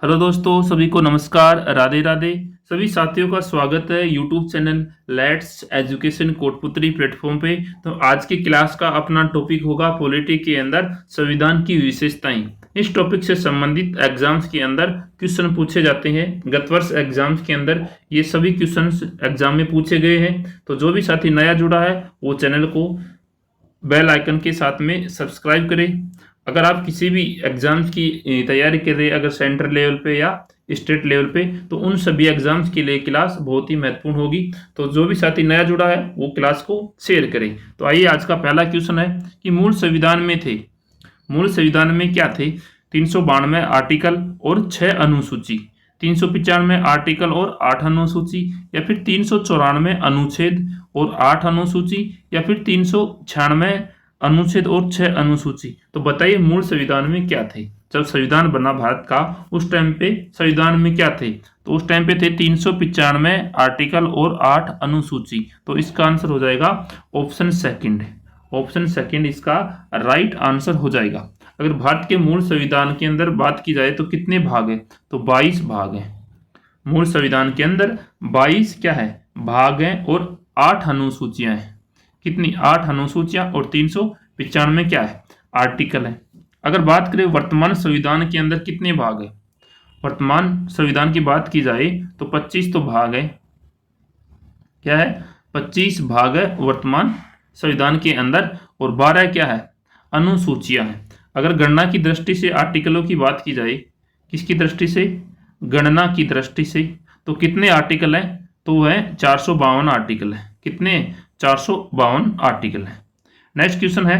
Hello दोस्तों, सभी को नमस्कार, राधे राधे। सभी साथियों का स्वागत है YouTube channel let's education Kotputli platform पे। तो आज की क्लास का अपना टॉपिक होगा पॉलिटी के अंदर संविधान की विशेषताएं। इस टॉपिक से संबंधित एग्जाम्स के अंदर क्वेश्चन पूछे जाते हैं। गत वर्ष एग्जाम्स के अंदर ये सभी क्वेश्चंस एग्जाम में पूछे गए हैं। तो जो भी साथी नया जुड़ा है वो चैनल को बेल आइकन के साथ में सब्सक्राइब करें। अगर आप किसी भी एग्जाम्स की तैयारी कर रहे हैं, अगर सेंट्रल लेवल पे या स्टेट लेवल पे, तो उन सभी एग्जाम्स के लिए क्लास बहुत ही महत्वपूर्ण होगी। तो जो भी साथी नया जुड़ा है वो क्लास को शेयर करें। तो आइए, आज का पहला क्वेश्चन है कि मूल संविधान में थे, मूल संविधान में क्या थे? 392 आर्टिकल और 6 अनुसूची, 395 आर्टिकल और 8 अनुसूची, या फिर 394 अनुच्छेद और 8 अनुसूची, या फिर 396 अनुच्छेद और 6 अनुसूची। तो बताइए मूल संविधान में क्या थे? जब संविधान बना भारत का उस टाइम पे संविधान में क्या थे? तो उस टाइम पे थे 395 आर्टिकल और 8 अनुसूची। तो इसका आंसर हो जाएगा ऑप्शन सेकंड। ऑप्शन सेकंड इसका राइट आंसर हो जाएगा। अगर भारत के मूल संविधान के अंदर बात की जाए तो कितने भाग है? तो 22 भाग हैं। मूल संविधान के अंदर 22 क्या है? भाग हैं और 8 अनुसूचियां हैं। कितनी? 8 अनुसूचियां और 395 क्या है? आर्टिकल है। अगर बात करें वर्तमान संविधान के अंदर कितने भाग है? वर्तमान संविधान की बात की जाए तो 25 तो भाग है। क्या है? 25 भाग है वर्तमान संविधान के अंदर, और 12 क्या है? अनुसूचियां हैं। अगर गणना की दृष्टि से आर्टिकलों की बात की जाए, किसकी दृष्टि से? गणना की दृष्टि से, तो कितने आर्टिकल हैं? तो वह 452 आर्टिकल है। कितने? 452 आर्टिकल है। नेक्स्ट क्वेश्चन है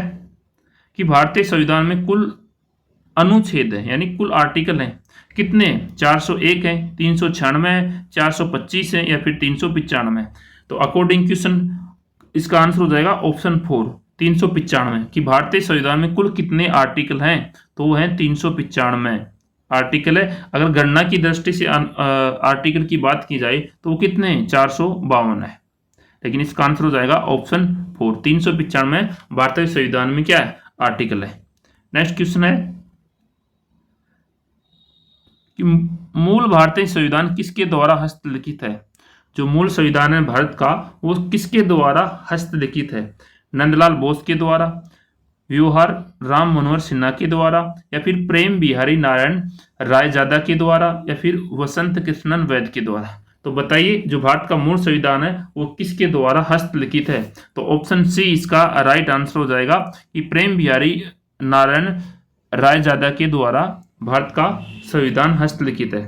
कि भारतीय संविधान में कुल अनुच्छेद है, यानी कुल आर्टिकल हैं कितने? 401 है, 396 है, 425 है, या फिर 395। तो अकॉर्डिंग क्वेश्चन इसका आंसर हो जाएगा ऑप्शन 4, 395। कि भारतीय संविधान में कुल कितने आर्टिकल हैं? तो वो है 395 आर्टिकल है। अगर गणना की दृष्टि से आर्टिकल की बात की जाए तो वो कितने? 452 है। लेकिन इसका आंसर हो जाएगा ऑप्शन 4, 395 भारतीय संविधान में क्या है? आर्टिकल है। नेक्स्ट क्वेश्चन है कि मूल भारतीय संविधान किसके द्वारा हस्तलिखित है? जो मूल संविधान है भारत का, वो किसके द्वारा हस्तलिखित है? नंदलाल बोस के द्वारा, व्यूहार राम मनोहर सिन्हा के द्वारा, या फिर प्रेम बिहारी नारायण रायजादा के द्वारा, या फिर वसंत कृष्णन वैद्य के द्वारा। तो बताइए जो भारत का मूल संविधान है वो किसके द्वारा हस्तलिखित है? तो ऑप्शन सी इसका राइट आंसर हो जाएगा कि प्रेम बिहारी नारायण रायजादा के द्वारा भारत का संविधान हस्तलिखित है।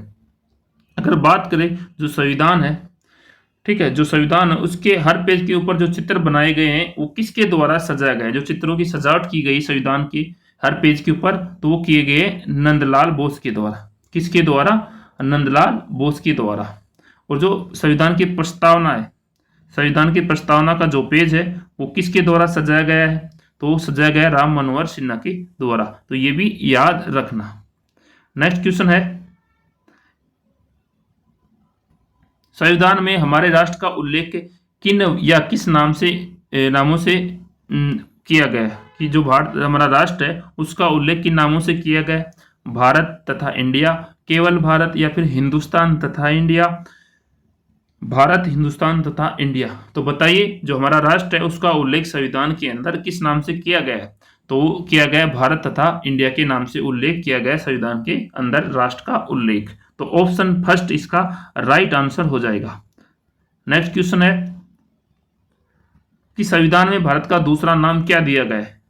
अगर बात करें जो संविधान है, ठीक है, जो संविधान है उसके हर पेज के ऊपर जो चित्र बनाए गए हैं वो किसके द्वारा सजाया गया है? जो चित्रों की सजावट की गई संविधान की हर पेज के ऊपर, तो वो किए गए नंदलाल बोस के द्वारा। किसके द्वारा? नंदलाल बोस के द्वारा। और जो संविधान की प्रस्तावना है, संविधान की प्रस्तावना का जो पेज है वो किसके द्वारा सजाया गया है? तो सजाया गया राम मनोहर सिन्हा के द्वारा। तो ये भी याद रखना। नेक्स्ट क्वेश्चन है संविधान में हमारे राष्ट्र का उल्लेख किन या किस नामों से किया गया है? कि जो भारत हमारा राष्ट्र है उसका उल्लेख किन नामों से किया गया है? भारत तथा इंडिया, केवल भारत, या फिर हिंदुस्तान तथा इंडिया? भारत, हिंदुस्तान तथा इंडिया। तो बताइए जो हमारा राष्ट्र है उसका उल्लेख संविधान के अंदर किस नाम से किया गया है? तो किया गया भारत तथा इंडिया के नाम से उल्लेख किया गया संविधान के अंदर राष्ट्र का उल्लेख। तो ऑप्शन फर्स्ट इसका राइट आंसर हो जाएगा। नेक्स्ट क्वेश्चन है कि संविधान में भारत का दूसरा नाम क्या दिया गया है?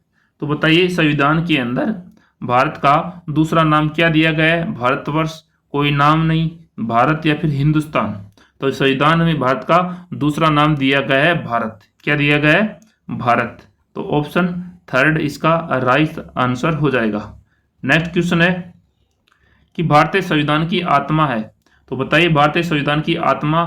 तो बताइए संविधान के अंदर भारत का दूसरा नाम क्या दिया गया है? भारतवर्ष, कोई नाम नहीं, भारत, या फिर हिंदुस्तान? तो संविधान में भारत का दूसरा नाम दिया गया है भारत। क्या दिया गया है? भारत। तो ऑप्शन थर्ड इसका राइट आंसर हो जाएगा। नेक्स्ट क्वेश्चन है कि भारतीय संविधान की आत्मा है। तो बताइए भारतीय संविधान की आत्मा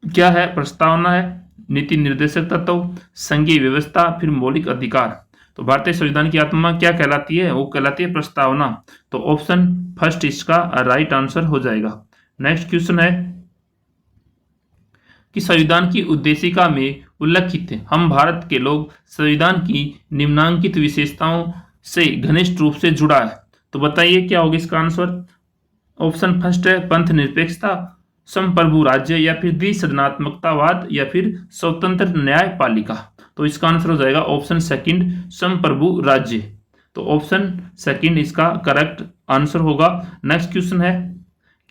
क्या है? प्रस्तावना है, नीति निर्देशक तत्व, संघीय व्यवस्था, फिर मौलिक अधिकार। तो भारतीय संविधान की आत्मा क्या कहलाती है? वो कहलाती है प्रस्तावना। तो ऑप्शन फर्स्ट इसका राइट आंसर हो जाएगा। नेक्स्ट क्वेश्चन है कि संविधान की उद्देशिका में उल्लिखित हम भारत के लोग संविधान की निम्नांकित विशेषताओं से घनिष्ठ रूप से जुड़ा है। तो बताइए क्या होगा इसका आंसर? ऑप्शन फर्स्ट है पंथ निरपेक्षता, संप्रभु राज्य, या फिर द्विसदनात्मकतावाद, या फिर स्वतंत्र न्यायपालिका। तो इसका आंसर हो जाएगा ऑप्शन सेकंड, संप्रभु राज्य। तो ऑप्शन सेकंड इसका करेक्ट आंसर होगा। नेक्स्ट क्वेश्चन है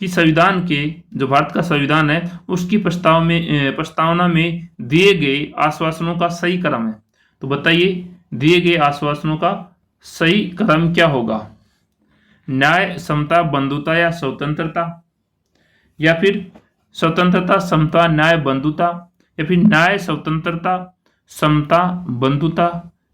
कि संविधान के, जो भारत का संविधान है, उसकी प्रस्तावना में दिए गए आश्वासनों का सही क्रम है। तो बताइए दिए गए आश्वासनों का सही क्रम क्या होगा? न्याय, समता, बंधुता या स्वतंत्रता, या फिर स्वतंत्रता, समता, न्याय, बंधुता, या फिर न्याय, स्वतंत्रता, समता, बंधुता,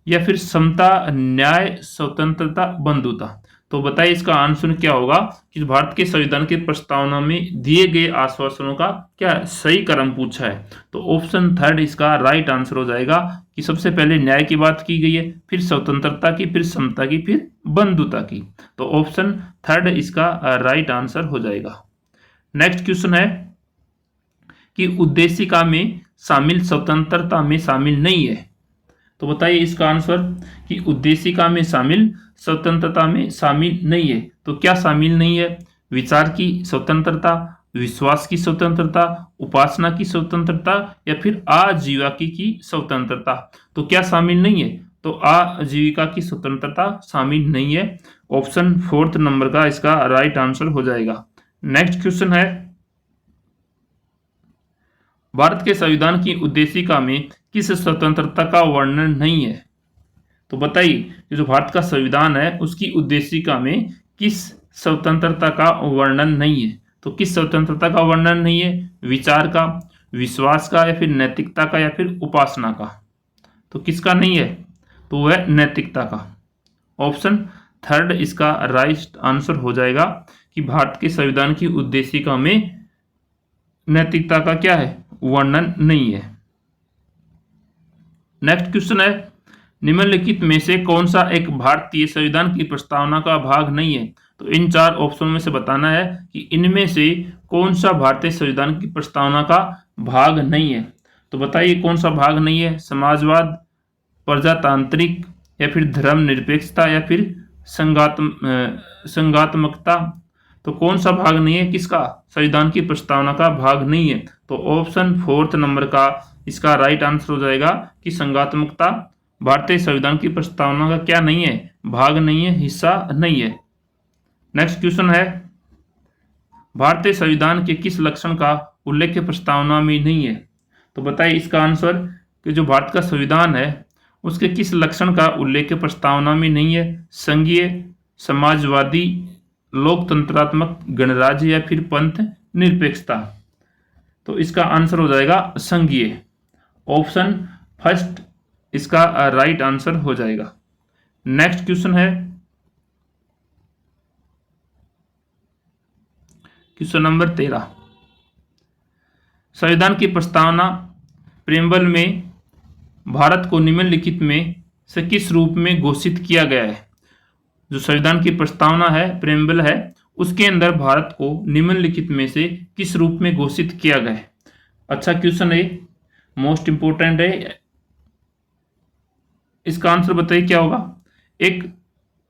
या फिर समता, न्याय, स्वतंत्रता, बंधुता। तो बताइए इसका आंसर क्या होगा कि भारत के संविधान की प्रस्तावना में दिए गए आश्वासनों का क्या सही क्रम पूछा है। तो ऑप्शन थर्ड इसका राइट आंसर हो जाएगा कि सबसे पहले न्याय की बात की गई है, फिर स्वतंत्रता की, फिर समता की, फिर बंधुता की। तो ऑप्शन थर्ड इसका राइट आंसर हो जाएगा। नेक्स्ट क्वेश्चन है कि उद्देशिका में शामिल स्वतंत्रता में शामिल नहीं है। तो बताइए इसका आंसर कि उद्देशिका में शामिल स्वतंत्रता में शामिल नहीं है। तो क्या शामिल नहीं है? विचार की स्वतंत्रता, विश्वास की स्वतंत्रता, उपासना की स्वतंत्रता, या फिर आजीविका की स्वतंत्रता। तो क्या शामिल नहीं है? तो आजीविका की स्वतंत्रता शामिल नहीं है। ऑप्शन फोर्थ नंबर का इसका राइट आंसर हो जाएगा। नेक्स्ट क्वेश्चन है भारत के संविधान की उद्देशिका में किस स्वतंत्रता का वर्णन नहीं है। तो बताइए जो भारत का संविधान है उसकी उद्देशिका में किस स्वतंत्रता का वर्णन नहीं है। तो किस स्वतंत्रता का वर्णन नहीं है? विचार का, विश्वास का, या फिर नैतिकता का, या फिर उपासना का। तो किसका नहीं है? तो वह नैतिकता का। ऑप्शन थर्ड इसका राइट आंसर हो जाएगा कि भारत के संविधान की उद्देशिका में नैतिकता का क्या है? वर्णन नहीं है। नेक्स्ट क्वेश्चन है निम्नलिखित में से कौन सा एक भारतीय संविधान की प्रस्तावना का भाग नहीं है। तो इन चार ऑप्शन में से बताना है कि इनमें से कौन सा भारतीय संविधान की प्रस्तावना का भाग नहीं है। तो बताइए कौन सा भाग नहीं है? समाजवाद, प्रजातांत्रिक, या फिर धर्मनिरपेक्षता, या फिर संघात्मकता। तो कौन सा भाग नहीं है? किसका? संविधान की प्रस्तावना का भाग नहीं है। तो ऑप्शन फोर्थ नंबर का इसका राइट आंसर हो जाएगा कि संघात्मकता भारतीय संविधान की प्रस्तावना का क्या नहीं है? भाग नहीं है, हिस्सा नहीं है। नेक्स्ट क्वेश्चन है भारतीय संविधान के किस लक्षण का उल्लेख प्रस्तावना में नहीं है। तो बताइए इसका आंसर कि जो भारत का संविधान है उसके किस लक्षण का उल्लेख प्रस्तावना में नहीं है? संघीय, समाजवादी, लोकतंत्रात्मक गणराज्य, या फिर पंथ निरपेक्षता। तो इसका आंसर हो जाएगा संघीय। ऑप्शन फर्स्ट इसका राइट आंसर हो जाएगा। नेक्स्ट क्वेश्चन है क्वेश्चन नंबर 13। संविधान की प्रस्तावना प्रेम्बल में भारत को निम्नलिखित में से किस रूप में घोषित किया गया है। जो संविधान की प्रस्तावना है, प्रेम्बल है, उसके अंदर भारत को निम्नलिखित में से किस रूप में घोषित किया गया है। अच्छा क्वेश्चन है, मोस्ट इंपोर्टेंट है। इसका आंसर बताइए क्या होगा? एक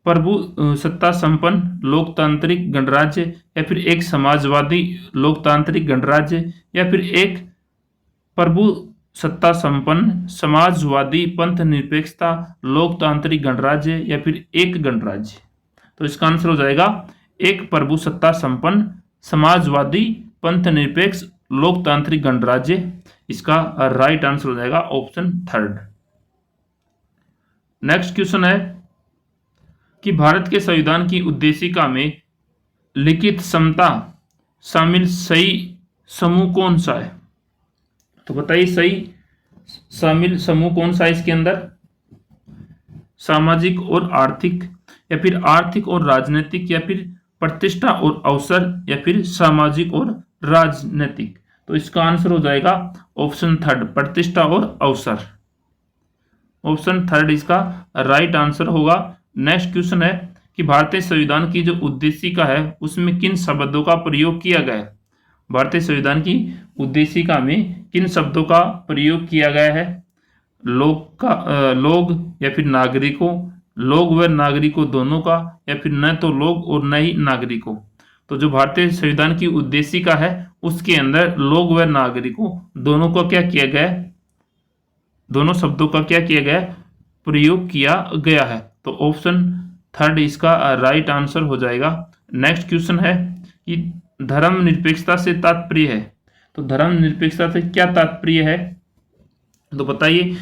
प्रभु सत्ता संपन्न लोकतांत्रिक गणराज्य, या फिर एक समाजवादी लोकतांत्रिक गणराज्य, या फिर एक प्रभु सत्ता संपन्न समाजवादी पंथ निरपेक्षता लोकतांत्रिक गणराज्य, या फिर एक गणराज्य। तो इसका आंसर हो जाएगा एक प्रभु सत्ता संपन्न समाजवादी पंथ निरपेक्ष लोकतांत्रिक गणराज्य। इसका राइट आंसर हो जाएगा ऑप्शन थर्ड। नेक्स्ट क्वेश्चन है कि भारत के संविधान की उद्देशिका में लिखित समता शामिल सही समूह कौन सा है। तो बताइए सही शामिल समूह कौन सा है इसके अंदर? सामाजिक और आर्थिक, या फिर आर्थिक और राजनीतिक, या फिर प्रतिष्ठा और अवसर, या फिर सामाजिक और राजनीतिक। तो इसका आंसर हो जाएगा ऑप्शन थर्ड, प्रतिष्ठा और अवसर। ऑप्शन थर्ड इसका राइट आंसर होगा। नेक्स्ट क्वेश्चन है कि भारतीय संविधान की जो उद्देशिका है उसमें किन शब्दों का प्रयोग किया गया है। भारतीय संविधान की उद्देशिका में किन शब्दों का प्रयोग किया गया है? लोग, या फिर नागरिकों, लोग व नागरिकों दोनों का, या फिर न तो लोग और न ही नागरिकों। तो जो भारतीय संविधान की उद्देशिका है उसके अंदर लोग व नागरिकों दोनों को क्या किया गया है, दोनों शब्दों का क्या किया गया है, प्रयोग किया गया है। तो ऑप्शन थर्ड इसका राइट आंसर हो जाएगा। नेक्स्ट क्वेश्चन है कि धर्मनिरपेक्षता से तात्पर्य है, तो धर्मनिरपेक्षता से क्या तात्पर्य है, तो बताइए।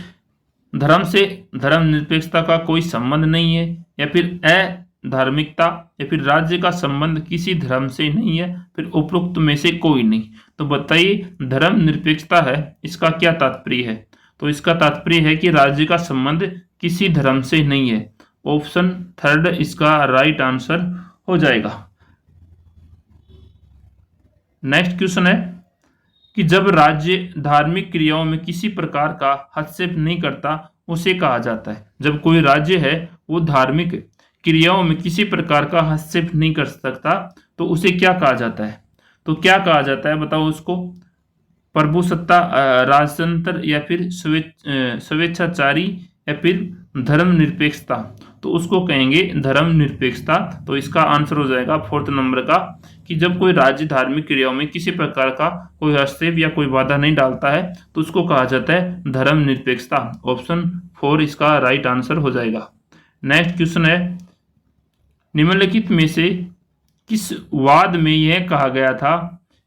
धर्म से धर्मनिरपेक्षता का कोई संबंध नहीं है, या फिर अधार्मिकता, या फिर राज्य का संबंध किसी धर्म से नहीं है, फिर उपरोक्त में से कोई नहीं। तो बताइए धर्मनिरपेक्षता है इसका क्या तात्पर्य है, तो इसका तात्पर्य है कि राज्य का संबंध किसी धर्म से नहीं है। ऑप्शन थर्ड इसका राइट आंसर हो जाएगा। नेक्स्ट क्वेश्चन है कि जब राज्य धार्मिक क्रियाओं में किसी प्रकार का हस्तक्षेप नहीं करता उसे कहा जाता है। जब कोई राज्य है वो धार्मिक क्रियाओं में किसी प्रकार का हस्तक्षेप नहीं कर सकता तो उसे क्या कहा जाता है, तो क्या कहा जाता है बताओ उसको। प्रभुसत्ता, राजतंत्र, या फिर स्वेच्छाचारी, या फिर धर्मनिरपेक्षता, तो उसको कहेंगे धर्मनिरपेक्षता। तो इसका आंसर हो जाएगा फोर्थ नंबर का कि जब कोई राज्य धार्मिक क्रियाओं में किसी प्रकार का कोई हस्तक्षेप या कोई बाधा नहीं डालता है तो उसको कहा जाता है धर्मनिरपेक्षता। ऑप्शन 4 इसका राइट आंसर हो जाएगा। नेक्स्ट क्वेश्चन है निम्नलिखित में से किस वाद में यह कहा गया था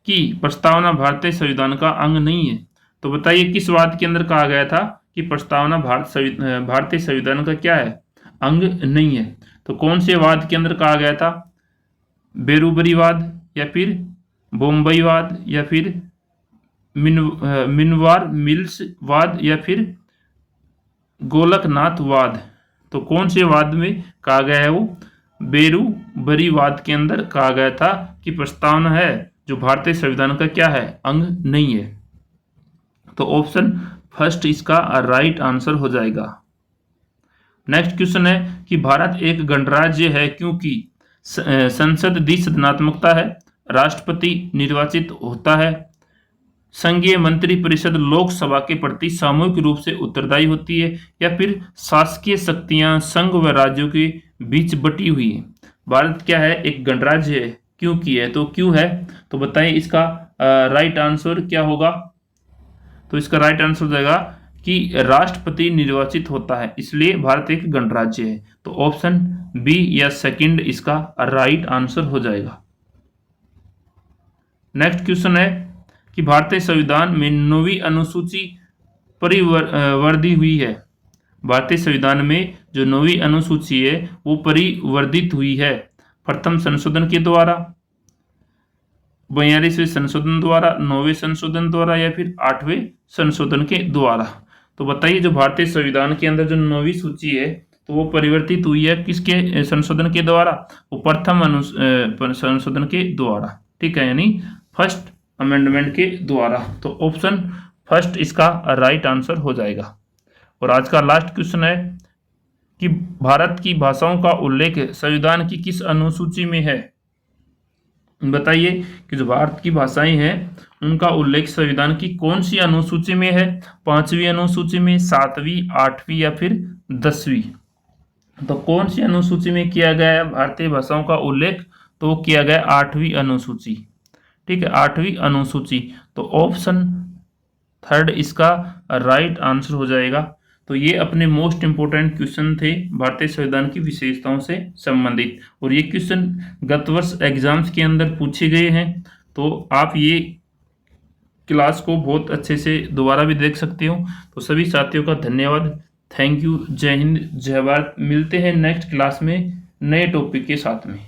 कि प्रस्तावना भारतीय संविधान का अंग नहीं है, तो बताइए किस वाद के अंदर कहा गया था कि प्रस्तावना भारतीय संविधान का क्या है, अंग नहीं है। तो कौन से वाद के अंदर कहा गया था, बेरूबरीवाद, या फिर बॉम्बईवाद, या फिर मिनवार मिल्स वाद, या फिर गोलकनाथ वाद। तो कौन से वाद में कहा गया है, वो बेरूबरीवाद के अंदर कहा गया था कि प्रस्तावना है जो भारतीय संविधान का क्या है, अंग नहीं है। तो ऑप्शन फर्स्ट इसका राइट आंसर हो जाएगा। नेक्स्ट क्वेश्चन है कि भारत एक गणराज्य है क्योंकि संसद द्विसदनात्मकता है, राष्ट्रपति निर्वाचित होता है, संघीय मंत्री परिषद लोकसभा के प्रति सामूहिक रूप से उत्तरदायी होती है, या फिर शासकीय शक्तियां संघ व राज्यों के बीच बटी हुई है। भारत क्या है, एक गणराज्य है, क्यों की है, तो क्यों है, तो बताइए इसका राइट आंसर क्या होगा। तो इसका राइट आंसर हो जाएगा कि राष्ट्रपति निर्वाचित होता है, इसलिए भारत एक गणराज्य है। तो ऑप्शन बी या सेकंड इसका राइट आंसर हो जाएगा। नेक्स्ट क्वेश्चन है कि भारतीय संविधान में 9वीं अनुसूची परिवर्धी हुई है। भारतीय संविधान में जो 9वीं अनुसूची है वो परिवर्धित हुई है प्रथम संशोधन के द्वारा, 42वें संशोधन द्वारा, 9वें संशोधन द्वारा, या फिर 8वें संशोधन के द्वारा। तो बताइए जो भारतीय संविधान के अंदर जो 9वीं सूची है तो वो परिवर्तित हुई है किसके संशोधन के द्वारा, वो प्रथम संशोधन के द्वारा, ठीक है, यानी फर्स्ट अमेंडमेंट के द्वारा। तो ऑप्शन फर्स्ट इसका राइट आंसर हो जाएगा। और आज का लास्ट क्वेश्चन है कि भारत की भाषाओं का उल्लेख संविधान की किस अनुसूची में है। बताइए कि जो भारत की भाषाएं हैं उनका उल्लेख संविधान की कौन सी अनुसूची में है, 5वीं अनुसूची में, 7वीं, 8वीं, या फिर 10वीं। तो कौन सी अनुसूची में किया गया है भारतीय भाषाओं का उल्लेख, तो किया गया 8वीं अनुसूची, ठीक है, 8वीं अनुसूची। तो ऑप्शन थर्ड इसका राइट आंसर हो जाएगा। तो ये अपने मोस्ट इंपोर्टेंट क्वेश्चन थे भारतीय संविधान की विशेषताओं से संबंधित, और ये क्वेश्चन गत वर्ष एग्जाम्स के अंदर पूछे गए हैं। तो आप ये क्लास को बहुत अच्छे से दोबारा भी देख सकते हो। तो सभी साथियों का धन्यवाद, थैंक यू, जय हिंद, जय भारत। मिलते हैं नेक्स्ट क्लास में नए टॉपिक के साथ में।